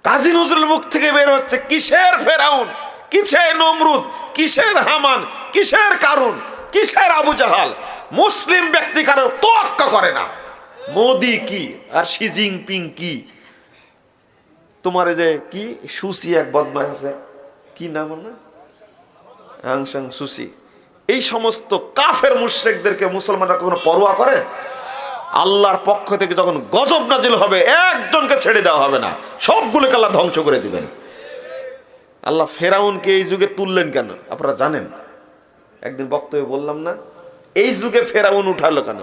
কাজী নজরুল মুখ থেকে বের হচ্ছে কিসের ফেরাউন, কিসের নমরুদ, কিসের হামান, কিসের কারুন, কিসের আবু জাহাল। মুসলিম ব্যক্তি কারো তোয়াক্কা করে না। মোদি কি আর শি জিনপিং কি, তোমার যে কি সুসি এক বদমাশ আছে, কি নাম না, আং সাং সুসি, এই সমস্ত কাফের মুশরিকদেরকে মুসলমানরা কখনো পরোয়া করে? আল্লাহর পক্ষ থেকে যখন গজব নাজিল হবে একজনকে ছেড়ে দেওয়া হবে না, সবগুলোকে আল্লাহ ধ্বংস করে দিবেন। আল্লাহ ফেরাউনকে এই যুগে তুললেন কেন আপনারা জানেন? একদিন বক্তব্যে বললাম না, এই যুগে ফেরাউন উঠালো কেন?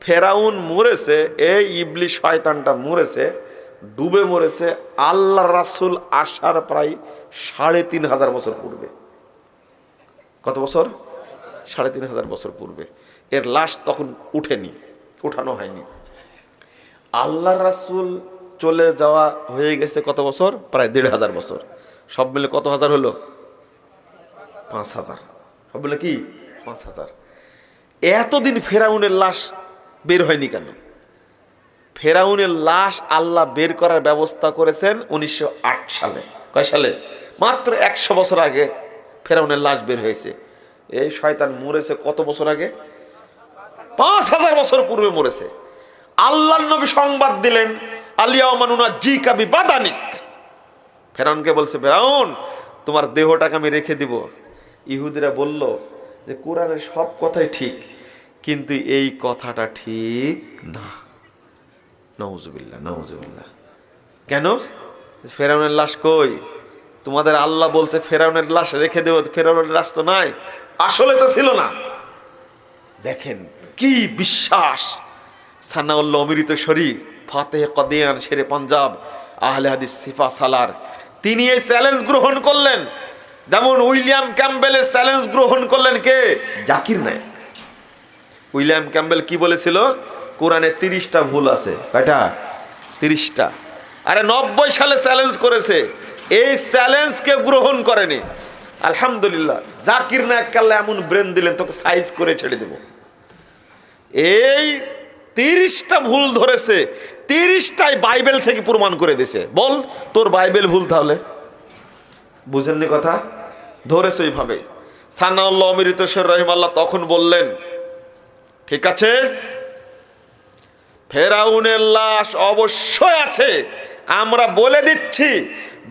ফেরাউন মরেছে, এই ইবলিস শয়তানটা মরেছে, ডুবে মরেছে আল্লাহ রাসূল আসার প্রায় ৩৫০০ বছর পূর্বে। কত বছর? ৩৫০০ বছর পূর্বে। এর লাশ তখন উঠেনি, উঠানো হয়নি। আল্লাহ রাসূল চলে যাওয়া হয়ে গেছে কত বছর? প্রায় ১৫০০ বছর। সব মিলে কত হাজার হলো? ৫০০০। সব মিলে কি ৫০০০। এতদিন ফেরাউনের লাশ বের হয়নি কেন? ফেরাউনের লাশ আল্লাহ বের করার ব্যবস্থা করেছেন ১৯০৮ সালে। কয় সালে? মাত্র ১০০ বছর আগে ফেরাউনের লাশ বের হয়েছে। এই শয়তান মরেছে কত বছর আগে? ৫০০০ বছর পূর্বে মরেছে। আল্লাহর নবী সংবাদ দিলেন, আলিয়াউমা নুনাজ্জিকা বিবাদানিক। ফেরাউনকে বলছে, ফেরাউন তোমার দেহটাকে আমি রেখে দিব। ইহুদিরা বলল যে কোরআনের সব কথাই ঠিক, কিন্তু এই কথাটা ঠিক না। নাউজুবিল্লাহ, নাউজুবিল্লাহ। কেন? ফেরাউনের লাশ কই? তোমাদের আল্লাহ বলছে ফেরাউনের লাশ রেখে দেব, ফেরাউনের লাশ তো নাই, আসলে তো ছিল না। দেখেন কি বিশ্বাস। সানাউল্লাহ অমৃতসরী, ফাতেহ কদিয়ান, শেরে পাঞ্জাব, আহলে হাদিস সিফা সালার, তিনি এই চ্যালেঞ্জ গ্রহণ করলেন। যেমন উইলিয়াম ক্যাম্বেলের চ্যালেঞ্জ গ্রহণ করলেন কে? জাকির নায়েক। উইলিয়াম ক্যাম্বেল কি বলেছিল? কোরআনে ৩০টা ভুল আছে। কয়টা? ৩০টা। আরে ৯০ সালে চ্যালেঞ্জ করেছে, এই চ্যালেঞ্জকে গ্রহণ করেনি। আলহামদুলিল্লাহ, জাকির নায়েক আল্লাহ এমন ব্রেন দিলেন, তোকে সাইজ করে ছেড়ে দেব। এই ৩০টা ভুল ধরেছে, ৩০টাই বাইবেল থেকে প্রমাণ করে দিছে। বল তোর বাইবেল ভুল তাহলে? বুঝেননি কথা? ধরেছে এইভাবে। সানাউল্লাহ অমৃতসর রহিমাল্লাহ তখন বললেন, ঠিক আছে, ফেরাউনের লাশ অবশ্যই আছে, আমরা বলে দিচ্ছি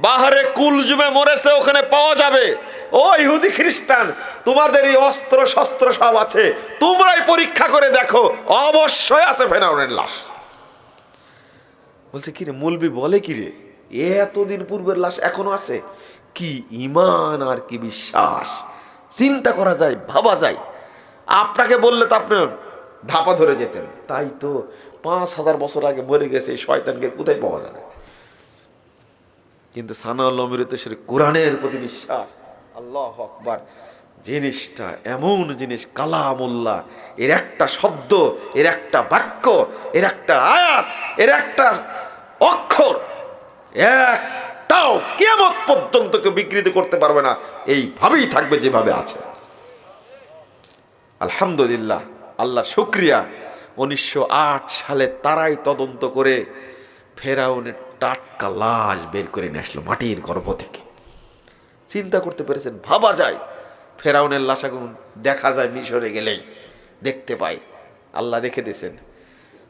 বাহারে কুলজুমে মরেছে, ওখানে পাওয়া যাবে। ও ইহুদি খ্রিস্টান, তোমাদের এই অস্ত্র শস্ত্র সব আছে, তোমরাই পরীক্ষা করে দেখো, অবশ্যই আছে ফেরাউনের লাশ। বলছে কি রে মুলবি, বলে কি রে, এতদিন পূর্বের লাশ এখনো আছে? কি ঈমান আর কি বিশ্বাস! চিন্তা করা যায়, ভাবা যায়। আপনাকে বললে তো আপনি ধাপা ধরে যেতেন। তাই তো ৫০০০ বছর আগে মরে গেছে, এই শয়তানকে কোথায় পাওয়া যাবে? কিন্তু সানাউল্লাহ অমৃতসরী কোরআনের প্রতি বিশ্বাস। আল্লাহু আকবার। জিনিসটা এমন জিনিস, কালামুল্লাহ, এর একটা শব্দ, এর একটা বাক্য, এর একটা আয়াত, এর একটা অক্ষর একটাও কিয়ামত পর্যন্ত কেউ বিকৃতি করতে পারবে না, এইভাবেই থাকবে যেভাবে আছে। আলহামদুলিল্লাহ, আল্লাহ শুকরিয়া। ১৯০৮ সালে তারাই তদন্ত করে ফেরাউনের টাটকা লাশ বের করে নিয়ে আসলো মাটির গর্ভ থেকে। চিন্তা করতে পেরেছেন? ভাবা যায়। ফেরাউনের লাশ এখন দেখা যায় মিশরে গেলেই দেখতে পাই, আল্লাহ রেখে দিয়েছেন।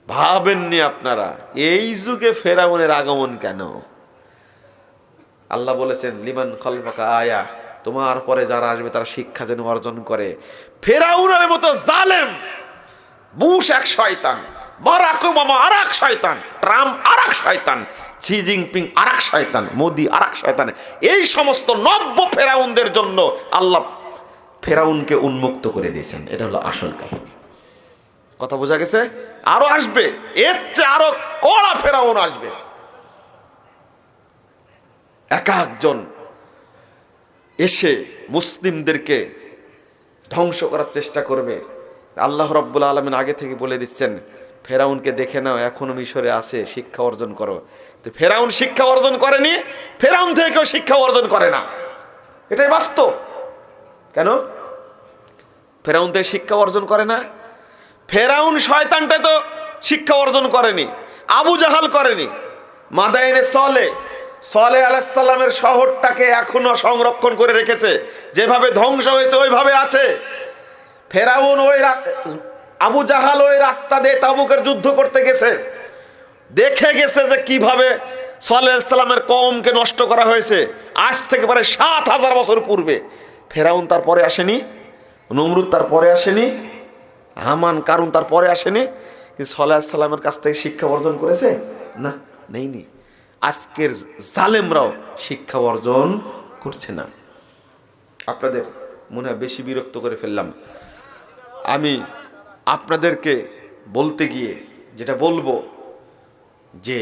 ভাবেননি আপনারা এই যুগে ফেরাউনের আগমন কেন? আল্লাহ বলেছেন লিমান খালফাকা আয়া, তোমার পরে যারা আসবে তারা শিক্ষা যেন অর্জন করে। ফেরাউনের মতো জালেম, বুশ এক শয়তান, বারাক ওবামা আর এক শয়তান, ট্রাম্প আর এক শয়তান, শি জিনপিং আর এক শয়তান, মোদি আর এক শয়তান, এই সমস্ত নব্য ফেরাউনদের জন্য আল্লাহ ফেরাউনকে উন্মুক্ত করে দিয়েছেন। এটা হলো আসল কাহিনী। কথা বোঝা গেছে? আরো আসবে, এর চেয়ে আরো কড়া ফেরাউন আসবে। এক একজন এসে মুসলিমদেরকে ধ্বংস করার চেষ্টা করবে। আল্লাহ রাব্বুল আলামিন আগে থেকে বলে দিচ্ছেন, ফেরাউনকে দেখে নাও, এখনো মিশরে আছে, শিক্ষা অর্জন করো। তো ফেরাউন শিক্ষা অর্জন করেনি, ফেরাউন থেকে কেউ শিক্ষা অর্জন করে না, এটাই বাস্তব। কেন ফেরাউন থেকে শিক্ষা অর্জন করে না? ফেরাউন শয়তানটা তো শিক্ষা অর্জন করেনি, আবু জাহাল করেনি, মাদায়েনে সলে সালেহ আলাইহিস সালামের শহরটাকে এখনো সংরক্ষণ করে রেখেছে, যেভাবে ধ্বংস হয়েছে ওইভাবে আছে। ফেরাউন আবু জাহাল ওই রাস্তা দিয়ে তাবুকের যুদ্ধ করতে গেছে, দেখে গেছে যে কিভাবে সালেহ আলাইহিস সালামের কওমকে নষ্ট করা হয়েছে। আজ থেকে প্রায় ৭,০০০ বছর পূর্বে। ফেরাউন তারপরে আসেনি, নমরুদ তারপরে আসেনি, হামান কারুন তারপরে আসেনি, কিন্তু সালেহ আলাইহিস সালামের কাছ থেকে শিক্ষা অর্জন করেছে না, নেইনি। আজকের জালেমরাও শিক্ষা অর্জন করছে না। আপনাদের মনে হয় বেশি বিরক্ত করে ফেললাম। আমি আপনাদেরকে বলতে গিয়ে যেটা বলবো যে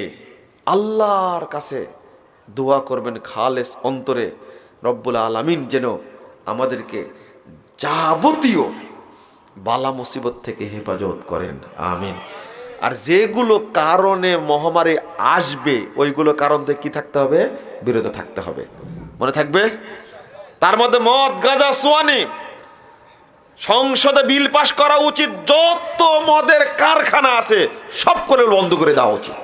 আল্লাহর কাছে দোয়া করবেন খালেস অন্তরে, রব্বুল আলামিন যেন আমাদেরকে যাবতীয় বালা মুসিবত থেকে হেফাজত করেন, আমিন। আর যেগুলো কারণে মহামারী আসবে ওইগুলো কারণ থেকে কি থাকতে হবে? বিরত থাকতে হবে, মনে থাকবে। তার মধ্যে মদ, গাঁজা, সোয়ানি। সংসদে বিল পাস করা উচিত, যত মদের কারখানা আছে সবগুলো বন্ধ করে দেওয়া উচিত।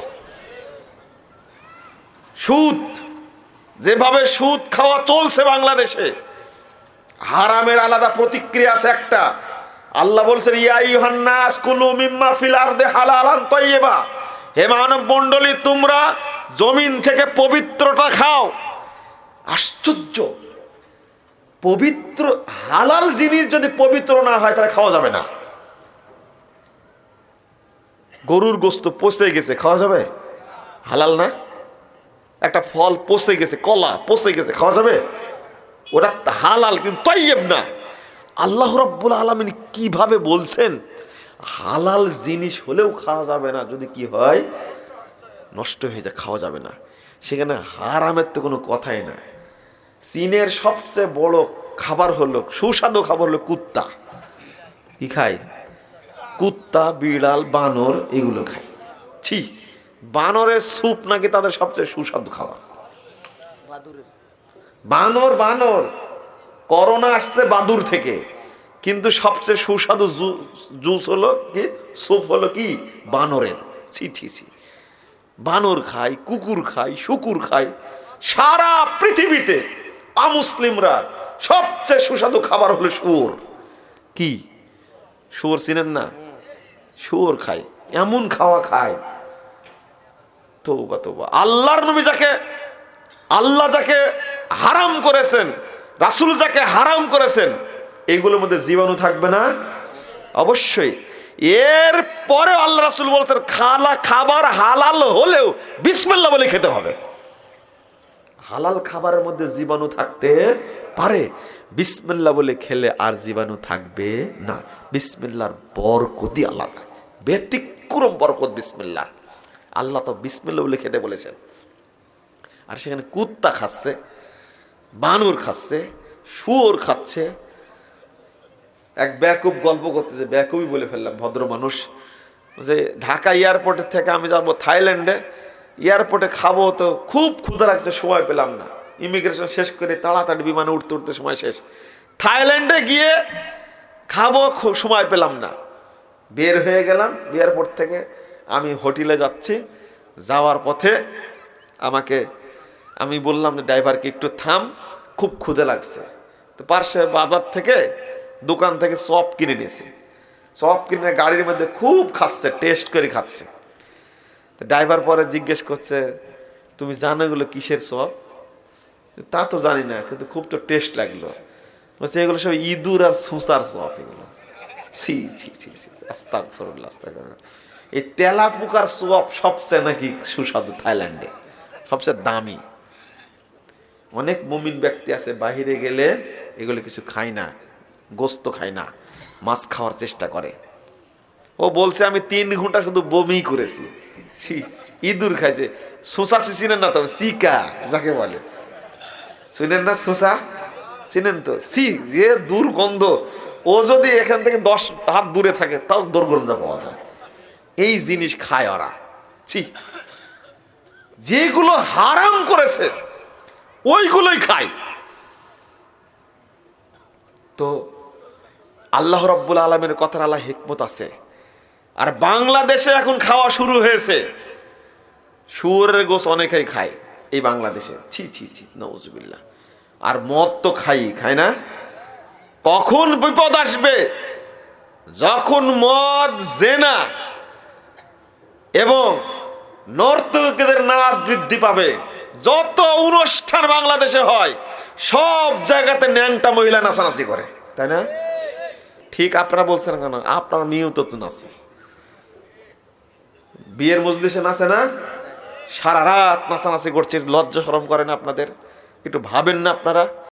সুদ, যেভাবে সুদ খাওয়া চলছে বাংলাদেশে, হারামের আলাদা প্রতিক্রিয়া আছে একটা। আল্লাহ বলছেন ইয়া আইয়ুহান নাস কুলু মিম্মা ফিল আরদি হালালান তাইয়্যিবা, হে মানব মণ্ডলী তোমরা জমিন থেকে পবিত্রটা খাও। আশ্চর্য, পবিত্র হালাল জিনিস যদি পবিত্র না হয় তাহলে খাওয়া যাবে না। গরুর গোশত পচে গেছে, খাওয়া যাবে? হালাল না। একটা ফল পচে গেছে, কলা পচে গেছে, খাওয়া যাবে? ওটা হালাল কিন্তু তাইয়্যিব না। আল্লাহ রাব্বুল আলামিন কিভাবে বলছেন হালাল জিনিস হলেও খাওয়া যাবে না, যদি কি হয় নষ্ট হয়ে যায়, খাওয়া যাবে না। সেখানে হারামের তো কোনো কথাই না। চীনের সবচেয়ে বড় খাবার হলো, সুস্বাদু খাবার হলো কুত্তা। কি খায়? কুত্তা, বিড়াল, বানর এগুলো খায়। ছি, বানরের স্যুপ নাকি তাদের সবচেয়ে সুস্বাদু খাবার। বানর বানর করোনা আসছে বাদুর থেকে, কিন্তু সবচেয়ে সুস্বাদু জুস হলো কি, স্যুপ হলো কি, বানরের। ছি ছি ছি, বানর খায়, কুকুর খায়, শুকুর খায়। সারা পৃথিবীতে অমুসলিমরা সবচেয়ে সুস্বাদু খাবার হলো শুয়োর। কি শুয়োর চিনেন না? শুয়োর খায়, এমন খাওয়া খায়। তওবা তওবা। আল্লাহর নবী যাকে, আল্লাহ যাকে হারাম করেছেন, রাসূল যাকে হারাম করেছেন, এইগুলোর মধ্যে জীবাণু থাকবে না? অবশ্যই। এর পরে আল্লাহ রাসূল বলছেন খাবার হালাল হলেও বিসমিল্লাহ বলে খেতে হবে। হালাল খাবারের মধ্যে জীবাণু থাকতে পারে, বিসমিল্লাহ বলে খেলে আর জীবাণু থাকবে না। বিসমিল্লাহর বরকতই আলাদা, ব্যতিক্রম বরকত বিসমিল্লাহ। আল্লাহ তো বিসমিল্লাহ বলে খেতে বলেছেন। আর সেখানে কুত্তা খাচ্ছে, বানর খাচ্ছে, শুয়োর খাচ্ছে। এক বেয়াকুব গল্প করতেছে, বেয়াকুবই বলে ফেললাম, ভদ্র মানুষ, যে ঢাকা এয়ারপোর্টের থেকে আমি যাবো থাইল্যান্ডে, এয়ারপোর্টে খাবো, তো খুব ক্ষুধা লাগছে, সময় পেলাম না। ইমিগ্রেশন শেষ করে তাড়াতাড়ি বিমানে উঠতে উঠতে সময় শেষ। থাইল্যান্ডে গিয়ে খাবো, সময় পেলাম না। বের হয়ে গেলাম এয়ারপোর্ট থেকে, আমি হোটেলে যাচ্ছি। যাওয়ার পথে আমি বললাম যে ড্রাইভারকে একটু থাম, খুব ক্ষুধা লাগছে। তো পার্শ্বে বাজার থেকে, দোকান থেকে চপ কিনে নিয়েছে। চপ কিনে গাড়ির মধ্যে খুব খাচ্ছে, টেস্ট করে খাচ্ছে। ড্রাইভার পরে জিজ্ঞেস করছে, তুমি জানো এগুলো কিসের চপ? তা তো জানি না, কিন্তু খুব তো টেস্ট লাগলো। বলছে এগুলো সব ইঁদুর আর সুসার চপ এগুলো। ছি ছি ছি ছি, আস্তাগফিরুল্লাহ আস্তাগফিরুল্লাহ। এই তেলাপোকার চপ সবচেয়ে নাকি সুস্বাদু, থাইল্যান্ডে সবচেয়ে দামি। অনেক মুমিন ব্যক্তি আছে বাহিরে গেলে এগুলো কিছু খায় না, গোস্ত খায় না, মাছ খাওয়ার চেষ্টা করে। ও বলছে আমি 3 ঘন্টা শুধু বমি করেছি। ইঁদুর খাইছে। সুসা চিনেন না? তবে সিকা যাকে বলে, শুনেন না? সুসা চিনেন তো? সি, যে দুর্গন্ধ। ও যদি এখান থেকে 10 হাত দূরে থাকে তাও দুর্গন্ধ পাওয়া যায়। এই জিনিস খায় ওরা। ছি, যেগুলো হারাম করেছে ওইগুলোই খায়। তো আল্লাহ রাব্বুল আলামিনের কথার আল্লাহ হিকমত আছে। আর বাংলাদেশে এখন খাওয়া শুরু হয়েছে, শুয়োরের গোশ অনেকেই খায়। এই বাংলাদেশে, ছি ছি ছি, নাউজুবিল্লাহ। আর মদ তো খায় না? কখন বিপদ আসবে? যখন মদ, জেনা এবং নর্তকীদের নাচ বৃদ্ধি পাবে। যত অনুষ্ঠান বাংলাদেশে হয় সব জায়গাতে ন্যাংটা মহিলা নাচানাচি করে, তাই না? ঠিক আপনারা বলছেন কেন? আপনার মেয়েও তো নাচে, বিয়ের মজলিসে নাচে না? সারা রাত নাচানাচি করছে, লজ্জা শরম করে না আপনাদের? একটু ভাবেন না আপনারা?